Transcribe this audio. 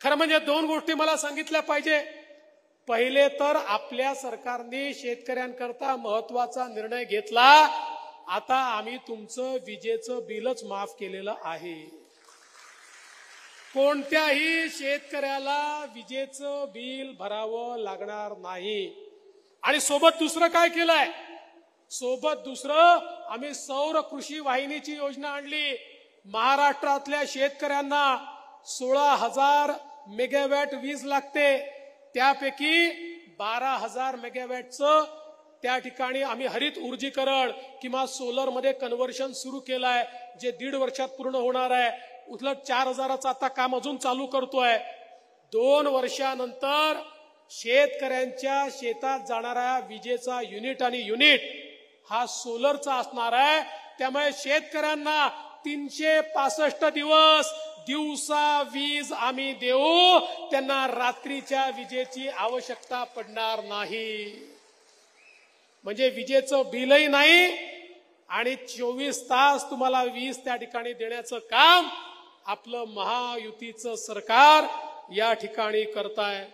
खरं म्हणजे दोन गोष्टी मला सांगितल्या पाहिजे. पहिले तर आपल्या सरकारने शेतकऱ्यांकरता महत्वाचा निर्णय घेतला. आता आम्ही तुमचं विजेचं बिलच माफ केलेलं आहे. कोणत्याही शेतकऱ्याला विजेचं बिल भरावं लागणार नाही. आणि सोबत दुसरं काय केलंय? आम्ही सौर कृषी वाहिनीची योजना आणली. महाराष्ट्रातल्या शेतकऱ्यांना 16,000 मेगावॅट वीज लागते. त्यापैकी 12,000 मेगावॅटचं त्या ठिकाणी आम्ही हरित ऊर्जीकरण किंवा सोलर मध्ये कन्व्हर्शन सुरू केलंय, जे 1.5 वर्षात पूर्ण होणार आहे. उलट 4,000चं आता काम अजून चालू करतोय. 2 वर्षानंतर शेतकऱ्यांच्या शेतात जाणारा विजेचा युनिट हा सोलरचा असणार आहे. त्यामुळे शेतकऱ्यांना 365 दिवस दिवसा वीज आम्ही देऊ. त्यांना रात्रीच्या विजेची आवश्यकता पडणार नाही. म्हणजे विजेचं बिलही नाही आणि 24 तास तुम्हाला वीज त्या ठिकाणी देण्याचं काम आपलं महायुतीचं सरकार या ठिकाणी करताय.